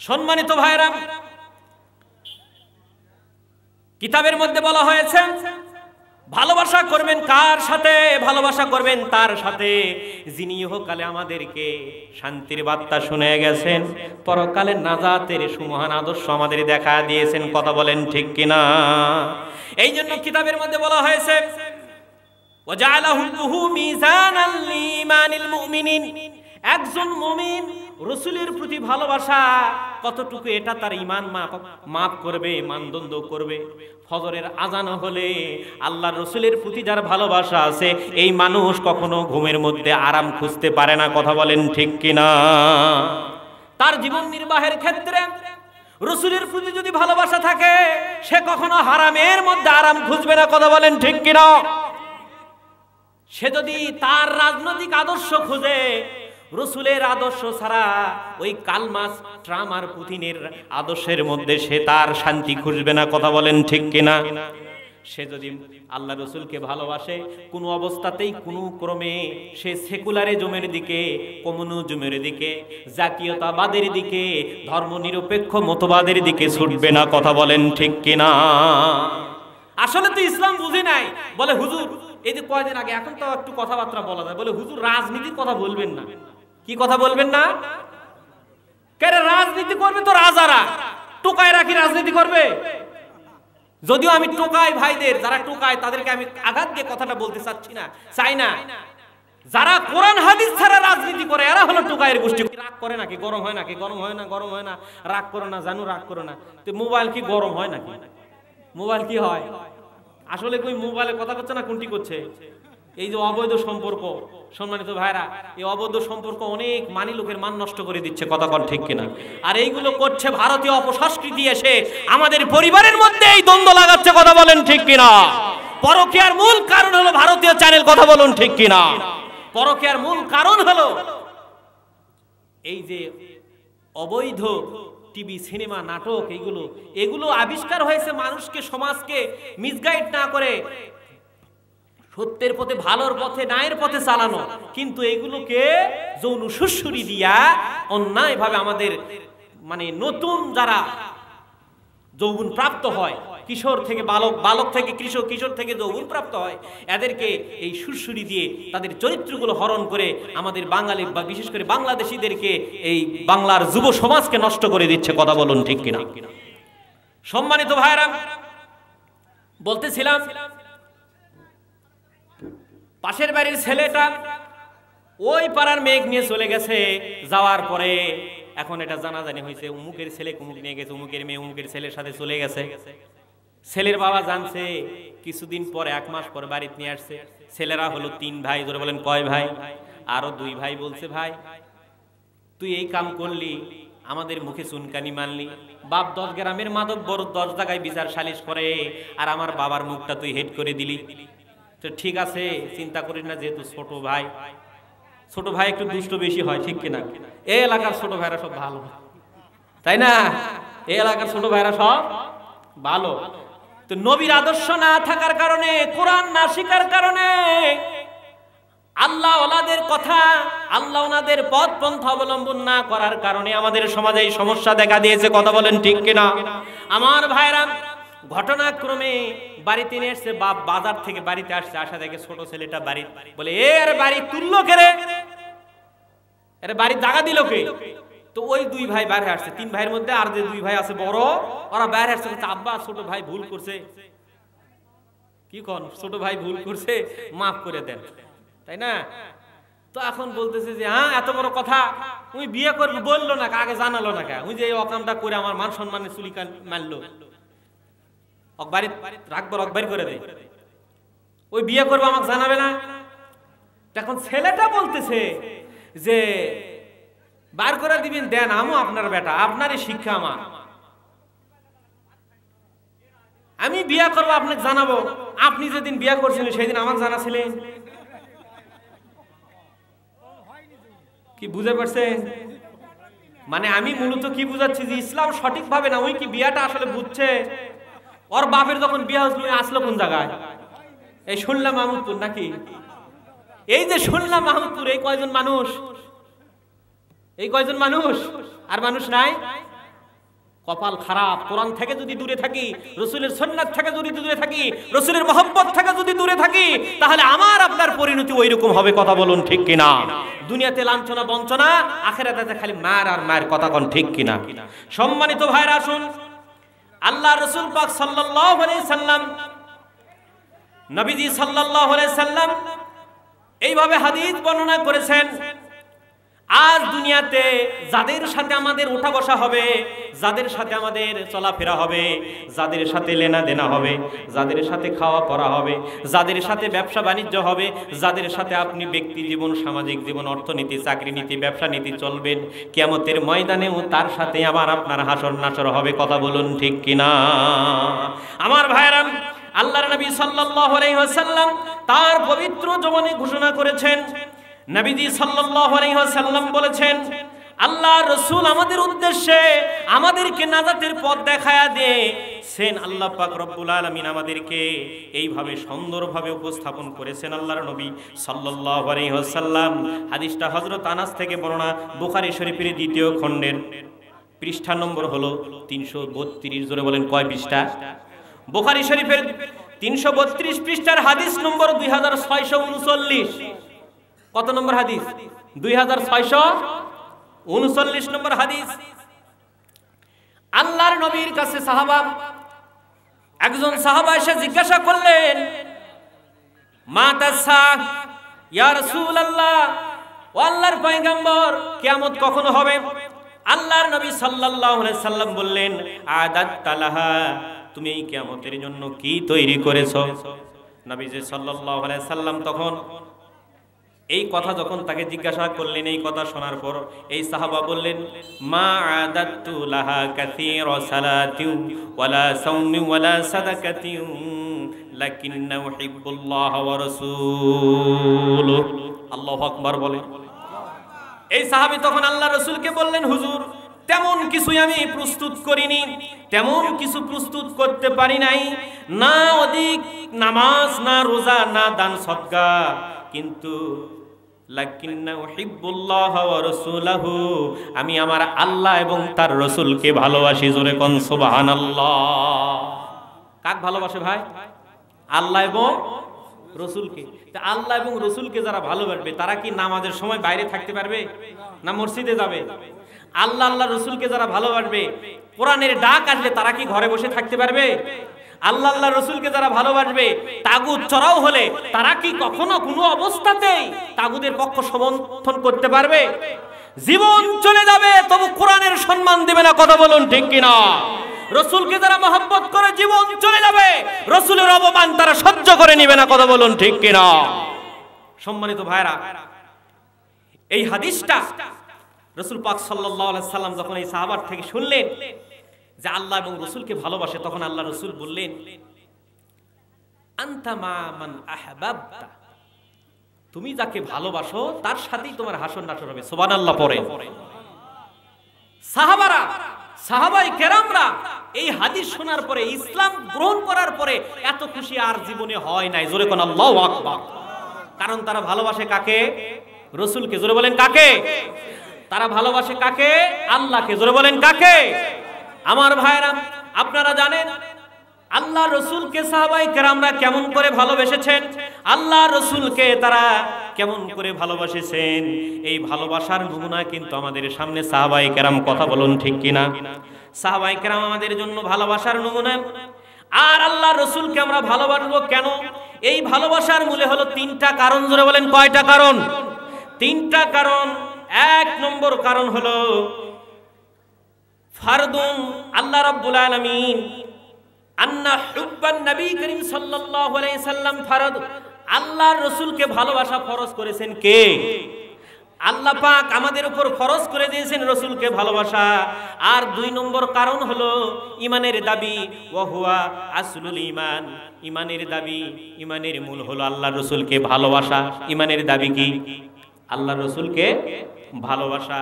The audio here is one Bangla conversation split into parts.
সম্মানিত ভাইরা, কিতাবের মধ্যে বলা হয়েছে ভালোবাসা করবেন কার সাথে? ভালোবাসা করবেন তার সাথে যিনি ইহকালে আমাদেরকে শান্তির বার্তা শুনে গেছেন, পরকালে নাজাতের সুমহান আদর্শ আমাদের দেখা দিয়েছেন। কথা বলেন ঠিক কিনা? এই জন্য কিতাবের মধ্যে বলা হয়েছে ওয়াজআলাহু মিজানাল লিমানিল মুমিনিন, একজন মুমিন রাসূলের প্রতি ভালোবাসা কতটুকু এটা তার ঈমান মাপ করবে, মানদণ্ড করবে। ফজরের আজান হলে আল্লাহর রাসূলের প্রতি যার ভালোবাসা আছে এই মানুষ কখনো ঘুমের মধ্যে আরাম খুঁজতে পারে না। কথা বলেন ঠিক কিনা? তার জীবন নির্বাহের ক্ষেত্রে রাসূলের প্রতি যদি ভালোবাসা থাকে সে কখনো হারামের মধ্যে আরাম খুঁজবে না। কথা বলেন ঠিক কিনা? সে যদি তার রাজনৈতিক আদর্শ খুঁজে রাসূলের আদর্শ ছাড়া ওই কালমাস ট্রাম্প আর পুতিনের আদর্শের মধ্যে সে তার শান্তি খুঁজবে না। কথা বলেন ঠিক কিনা? সে যদি আল্লাহ রাসূলকে ভালোবাসে কোনো অবস্থাতেই কোনো ক্রমে সে সেকুলারিজমের দিকে, কমিউনিজমের দিকে, জাতীয়তাবাদের দিকে, ধর্মনিরপেক্ষ মতবাদের দিকে ছুটবে না। কথা বলেন ঠিক কিনা? আসলে তো ইসলাম বুঝে নাই। বলে হুজুর এই যে কয়দিন আগে, এখন তো একটু কথাবার্তা বলা যায়, বলে হুজুর রাজনীতির কথা বলবেন না। কি কথা বলবেন না? কেন রাজনীতি করবে তো রাজারা, টোকায় রাখি রাজনীতি করবে। যদিও আমি টোকাই ভাইদের, যারা টোকায় তাদেরকে আমি আঘাত দিয়ে কথাটা বলতে চাচ্ছি না, চাই না। যারা কোরআন হাদিস ছাড়া রাজনীতি করে এরা হলো টোকায়ের গোষ্ঠী। রাগ করে নাকি? গরম হয় নাকি? গরম হয় না, গরম হয় না। রাগ করো না, জানো রাগ করো না। তো মোবাইল কি গরম হয় নাকি? মোবাইল কি হয়? আসলে কই মোবাইলে কথা করছে না, কোনটি করছে? এই যে অবৈধ সম্পর্ক, সম্মানিত ভাইরা, এই অবৈধ সম্পর্ক অনেক মানি লোকের মান নষ্ট করে দিচ্ছে। কথা কন ঠিক কিনা? আর এইগুলো করছে ভারতীয় অপসংস্কৃতি এসে আমাদের পরিবারের মধ্যে এই দ্বন্দ্ব লাগাচ্ছে। কথা বলেন ঠিক কিনা? পরকীয়ার মূল কারণ হলো ভারতীয় চ্যানেল। কথা বলুন ঠিক কিনা? পরকীয়ার মূল কারণ হলো এই যে অবৈধ টিভি, সিনেমা, নাটক, এগুলো আবিষ্কার হয়েছে মানুষকে, সমাজকে মিসগাইড না করে সত্যের পথে, ভালোর পথে, ন্যায়ের পথে চালানো। কিন্তু এগুলোকে যৌন সুশ্রুরি দিয়া অন্যায়ভাবে আমাদের মানে নতুন যারা যৌবন প্রাপ্ত হয়, কিশোর থেকে বালক, বালক থেকে কিশোর, কিশোর থেকে যৌবন প্রাপ্ত হয়, এদেরকে এই সুরসুরি দিয়ে তাদের চরিত্রগুলো হরণ করে আমাদের বাঙালি বা বিশেষ করে বাংলাদেশিদেরকে, এই বাংলার যুব সমাজকে নষ্ট করে দিচ্ছে। কথা বলুন ঠিক কিনা? সম্মানিত ভাইরা, বলতেছিলাম পাশের বাড়ির ছেলেটা ওই পাড়ার মেঘ নিয়ে চলে গেছে। যাওয়ার পরে এখন এটা জানাজানি হয়েছে, উমুকের ছেলে কুমুক নিয়ে গেছে, উমুকের মেয়ে উমুকের ছেলের সাথে চলে গেছে। ছেলের বাবা জানছে, কিছুদিন পর, 1 মাস পর বাড়িতে নিয়ে আসছে। ছেলেরা হলো 3 ভাই। জোরে বলেন কয় ভাই? আরো 2 ভাই বলছে ভাই তুই এই কাম করলি, আমাদের মুখে চুনকানি মানলি, বাপ 10 গ্রামের মাদক বড় 10 জায়গায় বিচার সালিশ করে, আর আমার বাবার মুখটা তুই হেড করে দিলি। তো ঠিক আছে, চিন্তা করিস না, যেহেতু ছোট ভাই, ছোট ভাই একটু দুষ্ট বেশি হয়, ঠিক কিনা? এই এলাকার ছোট ভাইরা সব ভালো, তাই না? এই এলাকার ছোট ভাইরা সব ভালো। তো নবীর আদর্শ না থাকার কারণে, কোরআন না শিখার কারণে, আল্লাহ ওনাদের কথা, আল্লাহ ওনাদের পথ পন্থা অবলম্বন না করার কারণে আমাদের সমাজে এই সমস্যা দেখা দিয়েছে। কথা বলেন ঠিক কিনা? আমার ভাইরা, ঘটনাক্রমে বাড়িতে নিয়ে এসছে, বাপ বাজার থেকে বাড়িতে আসছে, আসা দেখে ছোট ছেলেটা বাড়ি, বলে এর বাড়ি তুললো কে রে, এর বাড়ি জায়গা দিল কে? তো ওই 2 ভাই বাইরে আসছে, 3 ভাইয়ের মধ্যে আর যে 2 ভাই আছে বড়, ওরা বাইরে আসছে, আব্বা ছোট ভাই ভুল করছে। কি কোন? ছোট ভাই ভুল করছে, মাফ করে দেন, তাই না? তো এখন বলতেছে যে হ্যাঁ, এত বড় কথা, তুমি বিয়ে করবে বললো না, আগে জানালো না কে? ওই যে এই অকামটা করে আমার মান সম্মানের চুলি মারলো, বাড়ি রাখবো, রকবারি করে দেয়, ওই বিয়ে করবো আমাকে জানাবে না? এখন ছেলেটা বলতেছে যে বার করে দিবেন, দেন, আমও আপনার বেটা, আপনারই শিক্ষা আমার, আমি বিয়ে করবো, আপনাকে জানাবো। আপনি যেদিন বিয়ে করছিলেন সেদিন আমাকে জানাছিলেন। কি বুঝে পারছেন? মানে আমি মূলত কি বুঝাচ্ছি যে ইসলাম সঠিক ভাবে না, ওই কি বিয়াটা আসলে বুঝছে। ওর বাপের যখন বিয়া হয়েছিল আসলো কোন জায়গায়? এই শুনলাম মাহমুদপুর নাকি? এই যে শুনলাম মাহমুদপুর, এই কয়জন মানুষ, এই কয়জন মানুষ, আর মানুষ নাই। কপাল খারাপ। কোরআন থেকে যদি দূরে থাকি, রসুলের সুন্নাত থেকে যদি দূরে থাকি, রসুলের মহব্বত থেকে যদি দূরে থাকি, তাহলে আমার আপনার পরিণতি ওই রকম হবে। কথা বলুন ঠিক কিনা? দুনিয়াতে লাঞ্ছনা বঞ্চনা, আখিরাতে খালি মার আর মায়ের। কথা কোন ঠিক কিনা? সম্মানিত ভাইরা, আসুন আল্লাহ রসুল পাক সাল্লাল্লাহু আলাইহি সাল্লাম, নবীজি সাল্লাল্লাহু আলাইহি সাল্লাম এইভাবে হাদিস বর্ণনা করেছেন, আজ দুনিয়াতে যাদের সাথে আমাদের ওঠা বসা হবে, যাদের সাথে আমাদের চলাফেরা হবে, যাদের সাথে লেনা দেনা হবে, যাদের সাথে খাওয়া পড়া হবে, যাদের সাথে ব্যবসা বাণিজ্য হবে, যাদের সাথে আপনি ব্যক্তি জীবন, সামাজিক জীবন, অর্থনীতি, চাকরি নীতি, ব্যবসা নীতি চলবেন, কিয়ামতের ময়দানেও তার সাথে আবার আপনার হাসর নাসর হবে। কথা বলুন ঠিক কিনা? আমার ভাইরা, আল্লাহর নবী সাল্লাল্লাহু আলাইহি ওয়াসাল্লাম তার পবিত্র জবানে ঘোষণা করেছেন, নবীজি সাল্লাল্লাহু আলাইহি ওয়াসাল্লাম বলেছেন, আল্লাহ রাসূল আমাদের উদ্দেশ্যে আমাদেরকে নাজাতের পথ দেখায়া দিয়েছেন। আল্লাহ পাক রব্বুল আলামিন আমাদেরকে এইভাবে সুন্দরভাবে উপস্থাপন করেছেন আল্লাহর নবী সাল্লাল্লাহু আলাইহি ওয়াসাল্লাম। হাদিসটা হযরত আনাস থেকে বর্ণনা, বুখারী শরীফের 2য় খণ্ডের পৃষ্ঠা নম্বর হলো 332। জোরে বলেন কয় পৃষ্ঠা? বুখারী শরীফের 332 পৃষ্ঠার হাদিস নম্বর 2639। কত নম্বর হাদিস? 2639 নম্বর হাদিস। আল্লাহর নবীর কাছে একজন সাহাবা এসে জিজ্ঞাসা করলেন, মাতাসা ইয়া রাসূলুল্লাহ, ও আল্লাহর পয়গম্বর, কিয়ামত কখন হবে? আল্লাহর নবী সাল্লাল্লাহু আলাইহি সাল্লাম বললেন, আদাত্তা লাহা, তুমি এই কিয়ামতের জন্য কি তৈরি করেছো? নবীজি সাল্লাল্লাহু আলাইহি সাল্লাম তখন এই কথা যখন তাকে জিজ্ঞাসা করলেন, এই কথা শোনার পর এই সাহাবা বললেন, মা আদাতু লাহা কাসীরা সালাতি ওয়ালা সাওমি ওয়ালা সাদাকাতি লাকিন্না উহিব্বুল্লাহ ওয়া রাসূলুহু। আল্লাহু আকবার বলে। এই সাহাবী তখন আল্লাহ রাসূলকে বললেন, হুজুর, তেমন কিছুই আমি প্রস্তুত করিনি, তেমন কিছু প্রস্তুত করতে পারি নাই, না অধিক নামাজ, না রোজা, না দান সদকা, কিন্তু লাকিন্না উহিব্বুল্লাহ ওয়া রাসূলুহু, আমি আমার আল্লাহ এবং তার রাসূলকে ভালোবাসি। জোরে কোন সুবহানাল্লাহ। কাক ভালোবাসে ভাই? আল্লাহ এবং রাসূলকে। তা আল্লাহ এবং রাসূলকে যারা ভালোবাসবে তারা কি নামাজের সময় বাইরে থাকতে পারবে? না মসজিদে যাবে? আল্লাহ আল্লাহ রাসূলকে যারা ভালোবাসবে, কোরআনের ডাক আসলে তারা কি ঘরে বসে থাকতে পারবে? আল্লাহ আল্লাহ রাসূলকে যারা ভালোবাসবে, তাগুত চড়াও হলে তারা কি কখনো কোনো অবস্থাতেই তাগুদের পক্ষ সমর্থন করতে পারবে? জীবন চলে যাবে তবু কোরআনের সম্মান দিবে না। কথা বলুন ঠিক কিনা? রাসূলকে যারা মহব্বত করে, জীবন চলে যাবে, রাসূলের অপমান তারা সহ্য করে নেবে না। কথা বলুন ঠিক কিনা? সম্মানিত ভাইরা, এই হাদিসটা রাসূল পাক সাল্লাল্লাহু আলাইহি সাল্লাম যখন এই সাহাবার থেকে শুনলেন যে আল্লাহ এবং রাসূলকে ভালোবাসে, তখন আল্লাহ রাসূল বললেন, আনতা মা মান আহবাবতা, তুমি যাকে ভালোবাসো তার সাথেই তোমার হাসর নাসর হবে। সুবহানাল্লাহ পড়ে। সাহাবাই কেরামরা এই হাদিস শোনার পরে, ইসলাম গ্রহণ করার পরে এত খুশি আর জীবনে হয় নাই। জোরে কোন আল্লাহু আকবার। কারণ তারা ভালোবাসে কাকে? রাসূলকে। জোরে বলেন কাকে? তারা ভালোবাসে কাকে? আল্লাহকে। জোরে বলেন কাকে? আমার ভাইরা, আপনারা জানেন আল্লাহ রাসূলকে সাহাবায়ে কেরামরা কেমন করে ভালোবেসেছেন, আল্লাহ রাসূলকে তারা কেমন করে ভালোবাসেছেন, এই ভালোবাসার নমুনা কিন্তু আমাদের সামনে সাহাবায়ে কেরাম। কথা বলুন ঠিক কিনা? সাহাবায়ে কেরাম আমাদের জন্য ভালোবাসার নমুনা। আর আল্লাহ রাসূলকে আমরা ভালোবাসবো কেন? এই ভালোবাসার মূলে হলো 3টা কারণ। জোরে বলেন কয়টা কারণ? 3টা কারণ। 1 নম্বর কারণ হলো ফারদুন আল্লাহ রাব্বুল আলামিন আন্না হুব্বান নবী করিম সাল্লাল্লাহু আলাইহি সাল্লাম ফরজ। আল্লাহর রাসূলকে ভালোবাসা ফরজ করেছেন কে? আল্লাহ পাক আমাদের উপর ফরজ করে দিয়েছেন রাসূলকে ভালোবাসা। আর 2 নম্বর কারণ হলো ঈমানের দাবি, ওয়া হুয়া আসলুল ঈমান। ঈমানের দাবি, ঈমানের মূল হলো আল্লাহর রাসূলকে ভালোবাসা। ঈমানের দাবি কি? আল্লাহ রসুলকে ভালোবাসা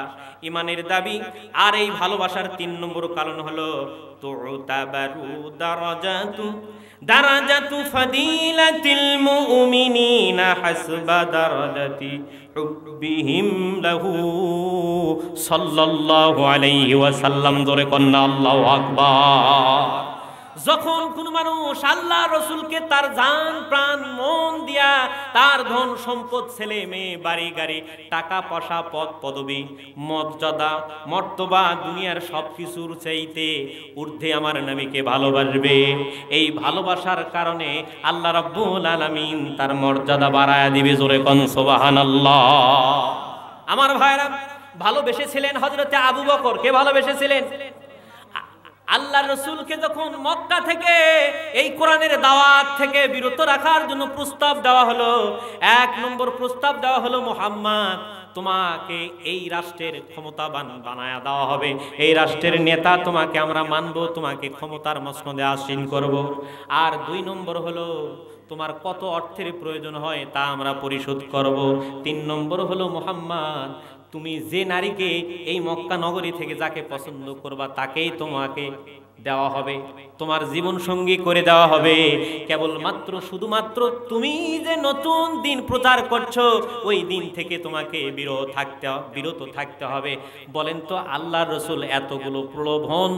ইমানের দাবি। আর এই ভালোবাসার 3 নম্বর কারণ হলো তুতাবারু দারাজাতু ফাদিলাতিল মুমিনিনা হাসবা দারাজাতি হুব্বিহিম লাহু সাল্লাল্লাহু আলাইহি ওয়াসাল্লাম। জোরে কন্না আল্লাহু আকবার। যখন কোন মানুষ আল্লাহ রসুলকে তার জান প্রাণ মন দিয়া, তার ধন সম্পদ ছেলে মেয়ে বাড়ি গাড়ি টাকা পয়সা পদ পদবী মর্যাদা মর্তবা দুনিয়ার সবকিছুর চাইতে ঊর্ধ্বে আমার নবীকে ভালোবাসবে, এই ভালোবাসার কারণে আল্লাহ রাব্বুল আলামিন তার মর্যাদা বাড়ায়া দিবে। জোরে কোন সুবহানাল্লাহ। আমার ভাইরা, ভালোবেসেছিলেন হযরতে আবু বকর। কে ভালোবেসেছিলেন? আল্লাহ রসুলকে যখন মক্কা থেকে এই কোরআনের দাওয়াত থেকে বিরত রাখার জন্য প্রস্তাব দেওয়া হলো, 1 নম্বর প্রস্তাব দেওয়া হলো, মুহাম্মদ তোমাকে এই রাষ্ট্রের ক্ষমতাবান বানায়া দেওয়া হবে, এই রাষ্ট্রের নেতা তোমাকে আমরা মানব, তোমাকে ক্ষমতার মসনদে আসীন করব। আর 2 নম্বর হলো তোমার কত অর্থের প্রয়োজন হয় তা আমরা পরিশোধ করব। 3 নম্বর হলো মুহাম্মদ তুমি যে নারীকে এই মক্কা নগরী থেকে যাকে পছন্দ করবা তাকেই তোমাকে দেওয়া হবে, তোমার জীবন সঙ্গী করে দেওয়া হবে। কেবলমাত্র শুধুমাত্র তুমি যে নতুন দিন প্রচার করছো ওই দিন থেকে তোমাকে বিরত থাকতে হবে। বলেন তো আল্লাহর রসুল এতগুলো প্রলোভন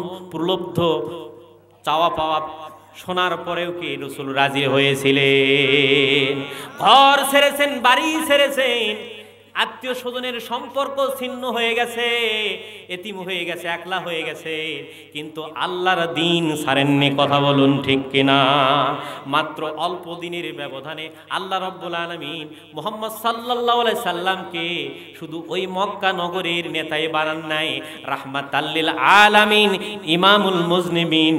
চাওয়া পাওয়া শোনার পরেও কি রসুল রাজি হয়েছিলেন? ঘর ছেড়েছেন, বাড়ি ছেড়েছেন, আত্মীয় স্বজনের সম্পর্ক ছিন্ন হয়ে গেছে, এতিম হয়ে গেছে, একলা হয়ে গেছে, কিন্তু আল্লাহর দ্বীন ছাড়েননি। কথা বলুন ঠিক কিনা? মাত্র অল্প দিনের ব্যবধানে আল্লাহ রাব্বুল আলামিন মুহাম্মদ সাল্লাল্লাহু আলাইহি সাল্লামকে শুধু ওই মক্কা নগরীর নেতাই বানান নাই, রাহমাতাল লিল আলামিন, ইমামুল মুজনিবিন,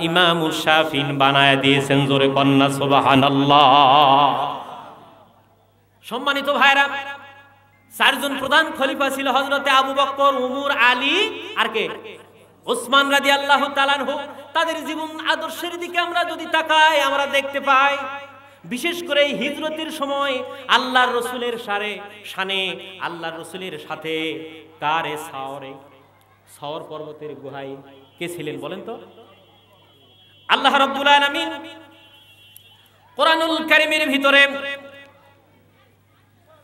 ইমামুশ শাফিন বানায় দিয়েছেন। জোরে কন্না সুবহানাল্লাহ। সম্মানিত ভাইরা, 4 জন প্রধান খলিফা ছিল হযরতে আবু বকর, উমর, আলী আর কে? ওসমান রাদিয়াল্লাহু তাআলা আনহু। তাদের জীবন আদর্শের দিকে আমরা যদি তাকাই আমরা দেখতে পাই, বিশেষ করে এই হিজরতের সময় আল্লাহর রাসূলের শানে আল্লাহর রাসূলের সাথে কারে সাওর পর্বতের গুহায় কে ছিলেন বলেন তো? আল্লাহ রাব্বুল আলামিন কোরআনুল কারীমের ভিতরে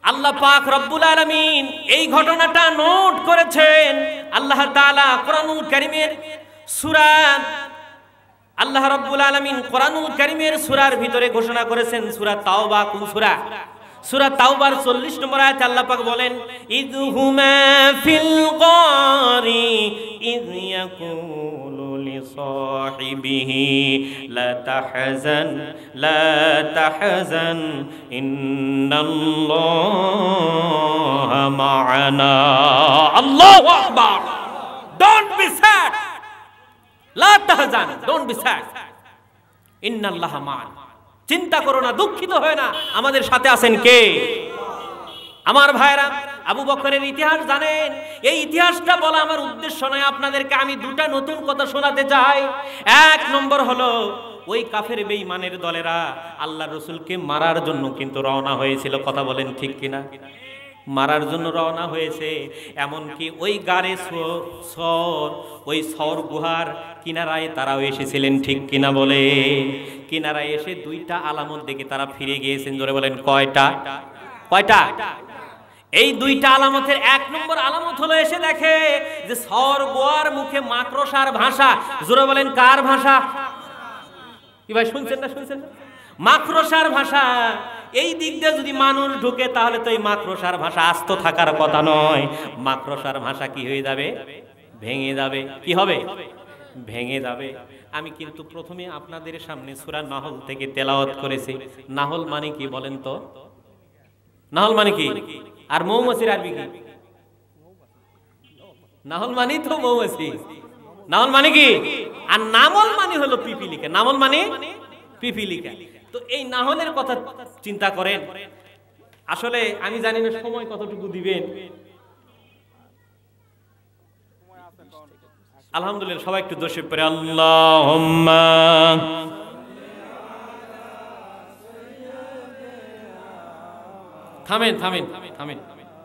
আল্লাহ পাক রব্বুল আলামিন এই ঘটনাটা নোট করেছেন। আল্লাহ তাআলা কোরআনুল কারীমের সূরা, আল্লাহ রব্বুল আলামিন কোরআনুল কারীমের সূরার ভিতরে ঘোষণা করেছেন, সূরা তাওবা। কোন সূরা? সূরা তাওবার 40 নম্বর আয়াতে আল্লাহ পাক বলেন, ইযহুমা ফিল গারি ইয ইয়াকুলু লিসাহিবিহি লা তাহজান ইন্নাল্লাহা মা'ানা। আল্লাহু আকবার। ডোন্ট বি স্যাড, লা তাহজান, ডোন্ট বি স্যাড, ইন্নাল্লাহা মা'ানা। চিন্তা করো না, দুঃখিত হয় না, আমাদের সাথে আছেন কে? আমার ভাইরা, আবু বকরের ইতিহাস জানেন। এই ইতিহাসটা বলা আমার উদ্দেশ্য নয়, আপনাদেরকে আমি 2টা নতুন কথা শোনাতে চাই। 1 নম্বর হলো ওই কাফের বেঈমানের দলেরা আল্লাহর রাসূলকে মারার জন্য কিন্তু রওনা হয়েছিল। কথা বলেন ঠিক কিনা? মারার জন্য রওনা হয়েছে। এমনকি ওই গারে ওই সওর গুহার কিনারায় তারাও এসেছিলেন, ঠিক কিনা বলে? কিনারায় এসে 2টা আলামত দেখে তারা ফিরে গিয়েছেন। জোরে বলেন কয়টা? এই 2টা আলামতের 1 নম্বর আলামত হলো এসে দেখে যে সওর গুহার মুখে মাকড়সার ভাষা। জোরে বলেন কার ভাষা? কি ভাই শুনছেন না? মাকড়সার ভাষা। এই দিক দিয়ে যদি মানুষ ঢুকে তাহলে তো এই মাকড়সার ভাষা আস্ত থাকার কথা নয়। মাকড়সার ভাষা কি হয়ে যাবে? ভেঙে যাবে। কি হবে? ভেঙে যাবে। আমি কিন্তু প্রথমে আপনাদের সামনে সূরা নাহল থেকে তেলাওয়াত করেছি। নাহল মানে কি বলেন তো? নাহল মানে কি? আর মৌমাছির আরবি কি? নাহল মানে তো মৌমাছি। নাহল মানে কি? আর নামল মানে হলো পিপিলিকা। নামল মানে পিপিলিকা। তো এই নাহলের কথা চিন্তা করেন। আসলে আমি জানি না সময় কতটুকু দিবেন। আলহামদুলিল্লাহ, সবাই একটু দোষে পড়ে আল্লাহুম্মা থামেন।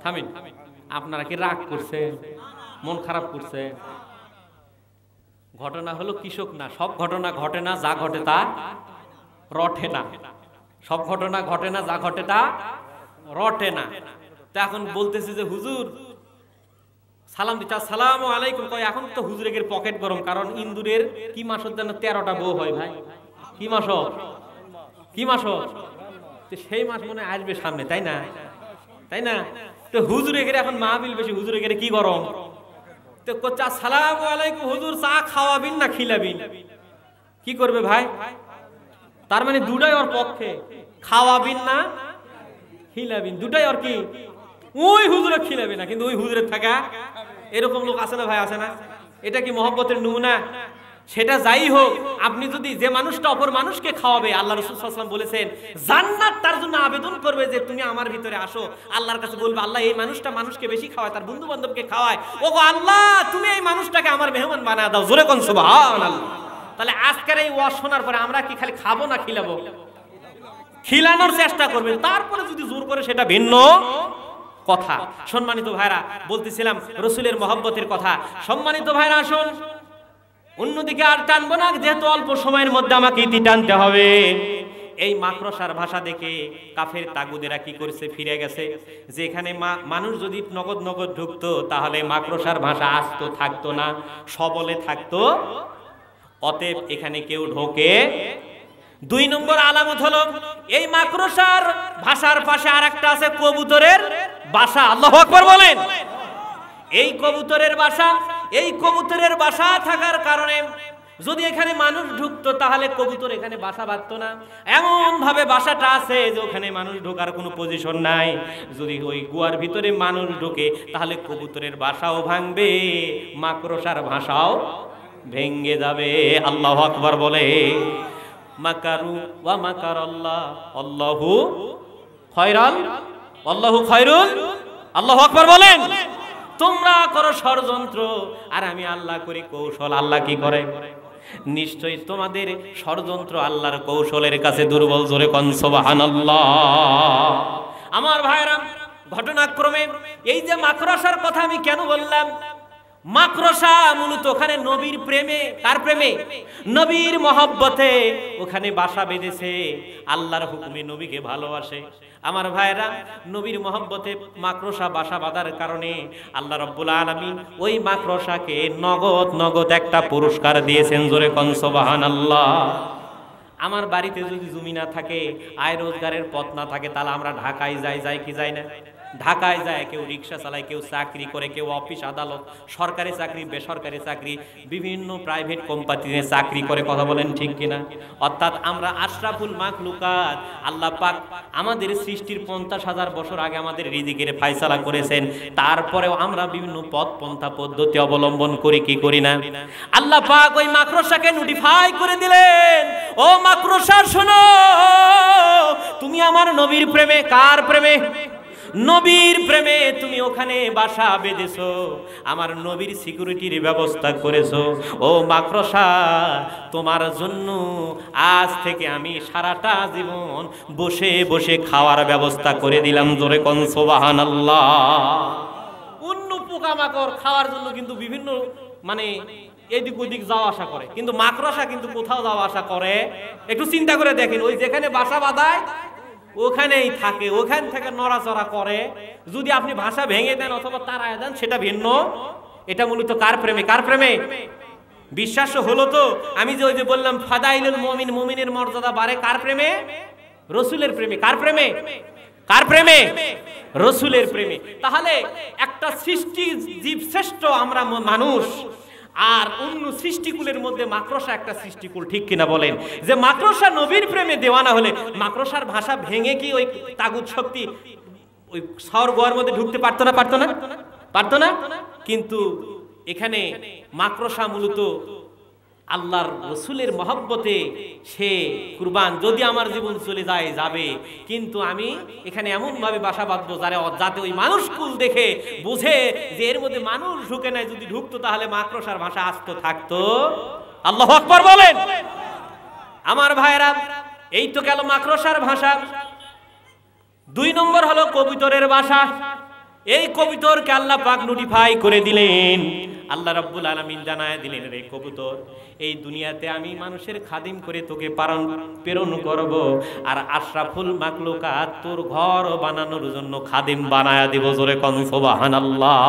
থামেন, আপনারা কি রাগ করছে, মন খারাপ করছে? ঘটনা হলো কৃষক না, সব ঘটনা ঘটে না, যা ঘটে তা রটে না। সব ঘটনা ঘটে না, যা ঘটে তা রটে না। তো এখন বলতেছে যে হুজুর সালাম দিতে, আসসালামু আলাইকুম, কয় এখন তো হুজুরের পকেট গরম, কারণ ইন্দুরের কি মাসের জন্য 13টা বউ হয় ভাই। কি মাস? কি মাস? সেই মাস মনে আসবে সামনে, তাই না? তাই না? তো হুজুরের এখন মাহফিল বেশি, হুজুরের কি গরম? তো করছে আসসালামু আলাইকুম হুজুর, চা খাওয়াবিন না খিলাবিন? কি করবে ভাই? তার মানে দুটাই ওর পক্ষে, খাওয়াবিন না খিলাবিন, দুটাই ওর কি? ওই হুজুরে খিলাবে না, কিন্তু ওই হুজুরের থাকা এরকম লোক আছে না ভাই, আছে না? এটা কি মহব্বতের নমুনা? সেটা যাই হোক, আপনি যদি যে মানুষটা অপর মানুষকে খাওয়াবে, আল্লাহ রাসূল সাল্লাল্লাহু আলাইহি ওয়াসাল্লাম বলেছেন জান্নাত তার জন্য আবেদন করবে যে তুমি আমার ভিতরে আসো। আল্লাহর কাছে বলবে আল্লাহ এই মানুষটা মানুষকে বেশি খাওয়ায়, তার বন্ধু বান্ধবকে খাওয়ায়, ওগো আল্লাহ তুমি এই মানুষটাকে আমার মেহমান বানায় দাও। জোরে কোন সুবহানাল্লাহ। তাহলে আজকের এই ওয়াজ শোনার পরে আমরা কি খালি খাবো না খিলাবো? খিলানোর চেষ্টা করবেন, তারপরে যদি জোর করে সেটা ভিন্ন কথা। সম্মানিত ভাইরা, বলতেছিলাম রাসূলের মহব্বতের কথা। সম্মানিত ভাইরা আসুন, অন্যদিকে আর টানবো না, যেহেতু অল্প সময়ের মধ্যে আমাকে ইতি টানতে হবে। এই মাকড়সার ভাষা দেখে কাফের তাগুদেরা কি করেছে, ফিরে গেছে। যেখানে মানুষ যদি নগদ নগদ ঢুকতো, তাহলে মাকড়সার ভাষা আস্ত থাকতো না, সবলে থাকতো। অতএব এখানে কেউ ঢোকে। 2 নম্বর আলামত হলো এই মাকড়সার ভাষার পাশে আরেকটা আছে, কবুতরের বাসা। আল্লাহু আকবার বলেন। এই কবুতরের বাসা, এই কবুতরের বাসা থাকার কারণে যদি এখানে মানুষ ঢুকতো, তাহলে কবুতর এখানে বাসা বাঁধতো না। এমন ভাবে বাসাটা আছে যে ওখানে মানুষ ঢোকার কোনো পজিশন নাই। যদি ওই গুয়ার ভিতরে মানুষ ঢোকে, তাহলে কবুতরের বাসাও ভাঙবে, মাকড়সার ভাষাও ভেঙ্গে যাবে। আল্লাহু আকবার বলে। মাকারু ওয়া মাকারাল্লাহ আল্লাহু খায়রান, আল্লাহু খায়রুল। আল্লাহু আকবার বলেন। তোমরা করো ষড়যন্ত্র আর আমি আল্লাহ করি কৌশল। আল্লাহ কি করে? নিশ্চয়ই তোমাদের ষড়যন্ত্র আল্লাহর কৌশলের কাছে দুর্বল। জোরে কোন সুবহানাল্লাহ। আমার ভাইরা, ঘটনাক্রমে এই যে মাকড়সার কথা আমি কেন বললাম, মাকড়সা মূলত ওখানে নবীর প্রেমে, কার প্রেমে? নবীর মহব্বতে ওখানে বাসা বেঁধেছে। আল্লাহর হুকুমে নবীকে ভালোবাসে। আমার ভাইরা, নবীর মহব্বতে মাকড়সা বাসা বাঁধার কারণে আল্লাহ রাব্বুল আলামিন ওই মাকড়সাকে নগদ নগদ একটা পুরস্কার দিয়েছেন। জোরে কোন সুবহানাল্লাহ। আমার বাড়িতে যদি জমি না থাকে, আয় রোজগারের পথ না থাকে, তাহলে আমরা ঢাকায় যাই কি যাই না? ঢাকায় যায়, কেউ রিক্সা চালায়, কেউ চাকরি করে, কেউ অফিস আদালত, সরকারি চাকরি, বেসরকারি চাকরি, বিভিন্ন প্রাইভেট কোম্পানিতে চাকরি করে। কথা বলেন ঠিক কিনা? অর্থাৎ আমরা আশরাফুল মাখলুকাত, আল্লাহ পাক আমাদের সৃষ্টির 50,000 বছর আগে আমাদের রিজিকের ফায়সালা করেছেন। তারপরেও আমরা বিভিন্ন পথ পন্থা পদ্ধতি অবলম্বন করি কি করি না? আল্লাহ পাক ওই মাকড়সাকে নোটিফাই করে দিলেন, ও মাকড়সা শোনো, তুমি আমার নবীর প্রেমে, কার প্রেমে? নবীর প্রেমে তুমি ওখানে বাসা বেঁধেছো, আমার নবীর সিকিউরিটির ব্যবস্থা করেছো। ও মাকড়সা, তোমার জন্য আজ থেকে আমি সারাটা জীবন বসে বসে খাওয়ার ব্যবস্থা করে দিলাম। জোরে কোন সুবহানাল্লাহ। অন্য পোকামাকড় খাওয়ার জন্য কিন্তু বিভিন্ন মানে এদিক ওদিক যাওয়া আসা করে, কিন্তু মাকড়সা কিন্তু কোথাও যাওয়া আসা করে? একটু চিন্তা করে দেখেন, ওই যেখানে বাসা বাঁধায় ওখানেই থাকে, ওখান থেকে নড়াচড়া করে। যদি আপনি ভাষা ভেঙে দেন অথবা তাড়ায় দেন, সেটা ভিন্ন। এটা মূলত কার প্রেমে? কার প্রেমে? বিশ্বাস হলো তো? আমি যে ওই যে বললাম ফাদাইলুল মুমিন, মুমিনের মর্যাদা বাড়ে কার প্রেমে? রাসূলের প্রেমে। কার প্রেমে? কার প্রেমে? রাসূলের প্রেমে। তাহলে একটা সৃষ্টি জীব শ্রেষ্ঠ আমরা মানুষ, আর অন্য সৃষ্টিকুলের মধ্যে মাকড়সা একটা সৃষ্টিকুল, ঠিক কিনা বলেন? যে মাকড়সা নবীর প্রেমে দেওয়ানা হলে মাকড়সার ভাষা ভেঙে কি ওই তাগুত শক্তি ওই সর গোয়ার মধ্যে ঢুকতে পারতো না? পারতো না? পারতো না। কিন্তু এখানে মাকড়সা মূলত আল্লাহর রাসূলের মহব্বতে সে কুরবান। যদি আমার জীবন চলে যায় যাবে, কিন্তু আমি এখানে এমন ভাবে বাসা বাঁধবো যাতে ওই মানুষকুল দেখে বুঝে যে এর মধ্যে মানুষ ঢুকে নাই। যদি ঢুকতো তাহলে মাকড়সার ভাষা আস্ত থাকতো। আল্লাহু আকবার বলেন। আমার ভাইরা, এই তো গেল মাকড়সার ভাষা। 2 নম্বর হলো কবুতরের ভাষা। এই কবুতরকে আল্লাহ পাক নোটিফাই করে দিলেন। আল্লাহ রাব্বুল আলামিন জানায় দিলেন, রে কবুতর, এই দুনিয়াতে আমি মানুষের খাদিম করে তোকে প্রেরণ করব, আর আশরাফুল মাখলুকাত তোর ঘর বানানোর জন্য খাদিম বানায়া দিব। জোরে কোন সুবহানাল্লাহ।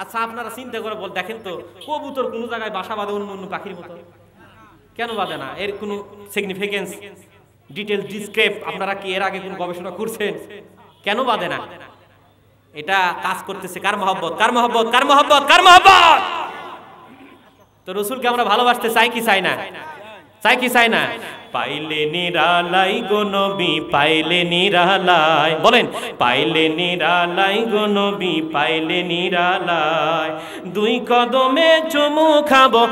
আচ্ছা, আপনারা চিন্তা করে বল দেখেন তো, কবুতর কোন জায়গায় বাসা বাঁধে অন্য অন্য পাখির মতো? কেন বাঁধে না? এর কোনো সিগনিফিকেন্স, ডিটেল ডিসক্রিপ আপনারা কি এর আগে কোনো গবেষণা করছেন? কেন বাঁধে না? এটা কাজ করতেছে কার মহব্বত? কার মহব্বত? কার মহব্বত? কার মহব্বত? তো রাসূলকে আমরা ভালোবাসতে চাই কি চাই না? চাই কি চাই না? পাইলে নিরালাই গো নবী, পাইলে নিরালাই, বলেন পাইলে নিরালাই গো নবী, পাইলে নিরালাই, দুই কদমে চুমু খাবো,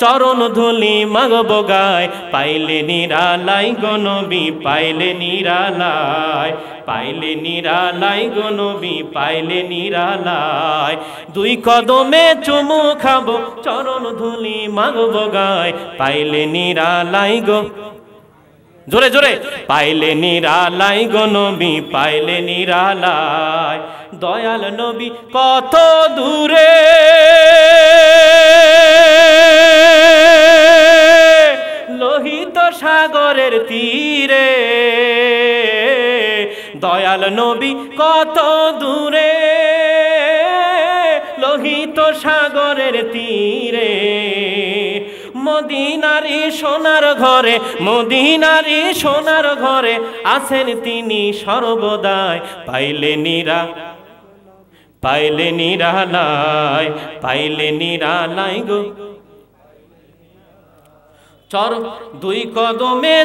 চরণ ধুলি মাগবো গায়, পাইলে নিরালাই গো নবী, পাইলে নিরালাই, পাইলে নিরালাই গো নবী, পাইলে নিরালাই, দুই কদমে চুমু খাবো, চরণ ধুলি মাগবো গায়, পাইলে নিরালাই গো, জোরে জোরে, পাইলে নিরালাই গো নবী, পাইলে নিরালাই, দয়াল নবী কত দূরে, লোহিত সাগরের তীরে, দয়াল নবী কত দূরে, লোহিত সাগরের তীরে, মদিনারি সোনার ঘরে, মদিনারি সোনার ঘরে আছেন তিনি সর্বদাই, পাইলে নিরা, পাইলে নিরালাই, পাইলে নিরালাই গো, চর দুই কদমে